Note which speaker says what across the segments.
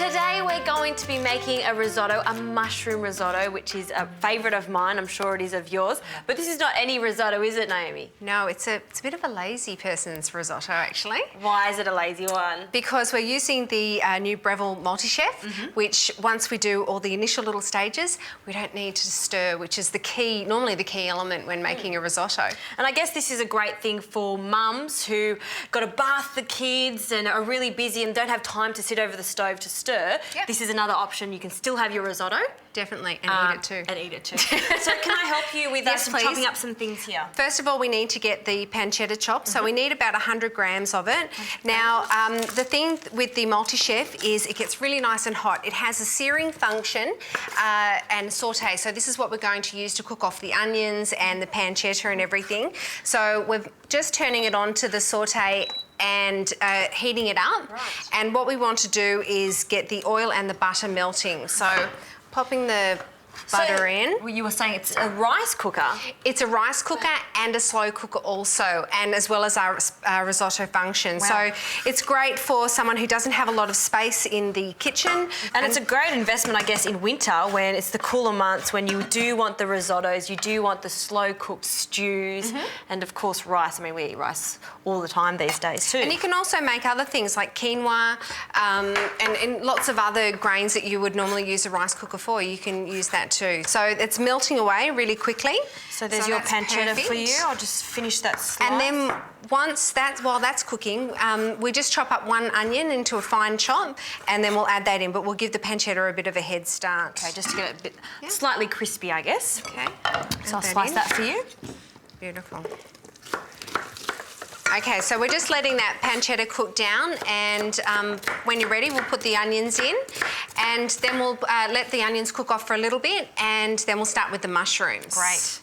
Speaker 1: Today we're going to be making a risotto, a mushroom risotto, which is a favourite of mine. I'm sure it is of yours. But this is not any risotto, is it, Naomi?
Speaker 2: No, it's a bit of a lazy person's risotto, actually.
Speaker 1: Why is it a lazy one?
Speaker 2: Because we're using the new Breville multi-chef, which once we do all the initial little stages, we don't need to stir, which is the key, normally the key element when making a risotto.
Speaker 1: And I guess this is a great thing for mums who got to bath the kids and are really busy and don't have time to sit over the stove to stir.
Speaker 2: Yep.
Speaker 1: This is another option. You can still have your risotto.
Speaker 2: Definitely, and eat it too.
Speaker 1: And eat it too. So can I help you with
Speaker 2: Yes, please.
Speaker 1: chopping up some things here?
Speaker 2: First of all, we need to get the pancetta chopped. So we need about 100 grams of it. Now, the thing with the multi-chef is it gets really nice and hot. It has a searing function and saute. So this is what we're going to use to cook off the onions and the pancetta and everything. So we're just turning it on to the saute and heating it up.
Speaker 1: Right.
Speaker 2: And what we want to do is get the oil and the butter melting. So popping the butter in.
Speaker 1: Well, you were saying it's a rice cooker.
Speaker 2: It's a rice cooker and a slow cooker also, and as well as our risotto function.
Speaker 1: Wow.
Speaker 2: So it's great for someone who doesn't have a lot of space in the kitchen.
Speaker 1: And it's a great investment, I guess, in winter when it's the cooler months, when you do want the risottos, you do want the slow-cooked stews, and of course rice. I mean, we eat rice all the time these days too.
Speaker 2: And you can also make other things like quinoa and lots of other grains that you would normally use a rice cooker for. You can use that too. So it's melting away really quickly.
Speaker 1: So there's your pancetta for you. I'll just finish that slice.
Speaker 2: And then while that's cooking, we just chop up one onion into a fine chop, and then we'll add that in. But we'll give the pancetta a bit of a head start.
Speaker 1: Okay, just to get it a bit slightly crispy, I guess.
Speaker 2: Okay.
Speaker 1: So I'll slice that for you.
Speaker 2: Beautiful. Okay, so we're just letting that pancetta cook down, and when you're ready, we'll put the onions in, and then we'll let the onions cook off for a little bit, and then we'll start with the mushrooms.
Speaker 1: Great.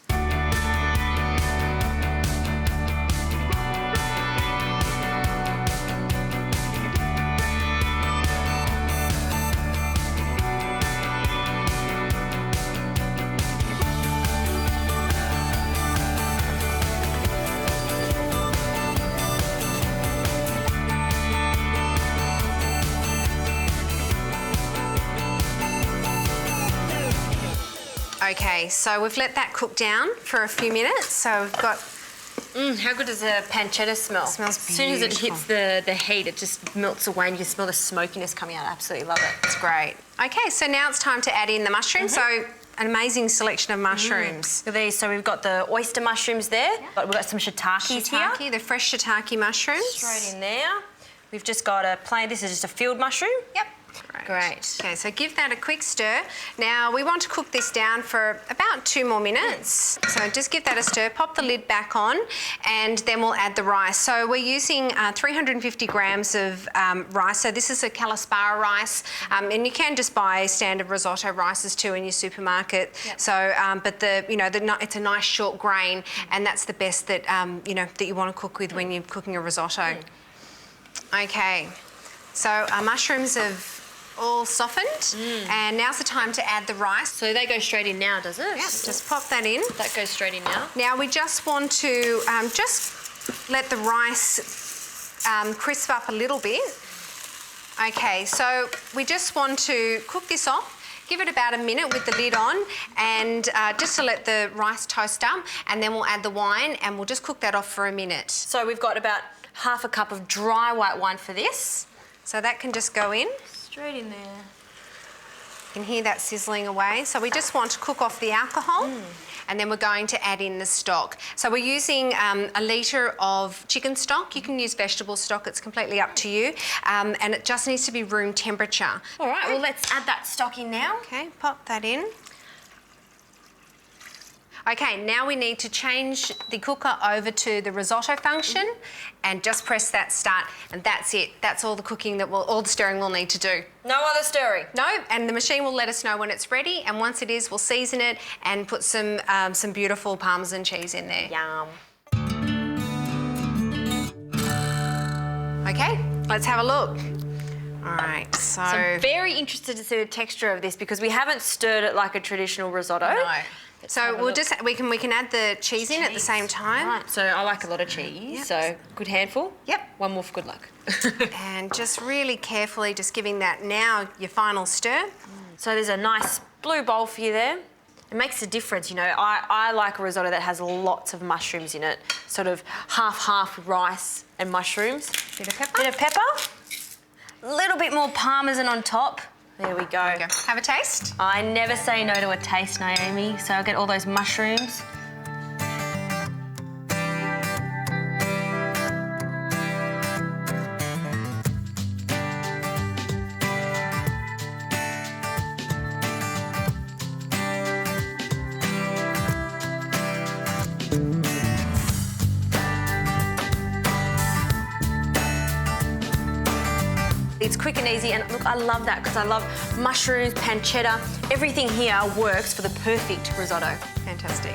Speaker 2: Okay, so we've let that cook down for a few minutes. So we've got...
Speaker 1: How good does the pancetta smell?
Speaker 2: It smells
Speaker 1: As soon as it
Speaker 2: beautiful.
Speaker 1: hits the heat, it just melts away and you can smell the smokiness coming out. I absolutely love it.
Speaker 2: It's great. Okay, so now it's time to add in the mushrooms. So an amazing selection of mushrooms.
Speaker 1: Look at these. So we've got the oyster mushrooms there, but we've got some shiitakes here.
Speaker 2: Shiitake, the fresh shiitake mushrooms.
Speaker 1: Straight in there. We've just got a plain, this is just a field mushroom.
Speaker 2: Yep.
Speaker 1: Great.
Speaker 2: Okay, so give that a quick stir. Now, we want to cook this down for about 2 more minutes. So just give that a stir, pop the lid back on, and then we'll add the rice. So we're using 350 grams of rice. So this is a Kalispara rice, and you can just buy standard risotto rices too in your supermarket. Yep. So, but it's a nice short grain, and that's the best that that you want to cook with when you're cooking a risotto. Okay, so our mushrooms have all softened, and now's the time to add the rice.
Speaker 1: So they go straight in now, does it?
Speaker 2: Yes, just pop that in.
Speaker 1: That goes straight in now.
Speaker 2: Now we just want to just let the rice crisp up a little bit. Okay, so we just want to cook this off. Give it about a minute with the lid on, and just to let the rice toast up, and then we'll add the wine, and we'll just cook that off for a minute.
Speaker 1: So we've got about half a cup of dry white wine for this.
Speaker 2: So that can just go in.
Speaker 1: Straight in there.
Speaker 2: You can hear that sizzling away. So we just want to cook off the alcohol, and then we're going to add in the stock. So we're using a litre of chicken stock. You can use vegetable stock, it's completely up to you. And it just needs to be room temperature.
Speaker 1: All right, well, let's add that stock in now.
Speaker 2: Okay, pop that in. Okay, now we need to change the cooker over to the risotto function and just press that start, and that's it. That's all the cooking all the stirring we'll need to do.
Speaker 1: No other stirring?
Speaker 2: No, and the machine will let us know when it's ready, and once it is, we'll season it and put some beautiful Parmesan cheese in there.
Speaker 1: Yum.
Speaker 2: Okay, let's have a look. All right, so
Speaker 1: I'm very interested to see the texture of this because we haven't stirred it like a traditional risotto.
Speaker 2: No. So we can add the cheese in at the same time.
Speaker 1: Right. So I like a lot of cheese. Yep. So good handful.
Speaker 2: Yep.
Speaker 1: One more for good luck.
Speaker 2: And just really carefully just giving that now your final stir.
Speaker 1: So there's a nice blue bowl for you there. It makes a difference, you know. I like a risotto that has lots of mushrooms in it, sort of half rice and mushrooms.
Speaker 2: Bit of pepper.
Speaker 1: Bit of pepper. A little bit more parmesan on top. There we go.
Speaker 2: Okay. Have a taste.
Speaker 1: I never say no to a taste, Naomi. So I'll get all those mushrooms. It's quick and easy, and look, I love that because I love mushrooms, pancetta. Everything here works for the perfect risotto.
Speaker 2: Fantastic.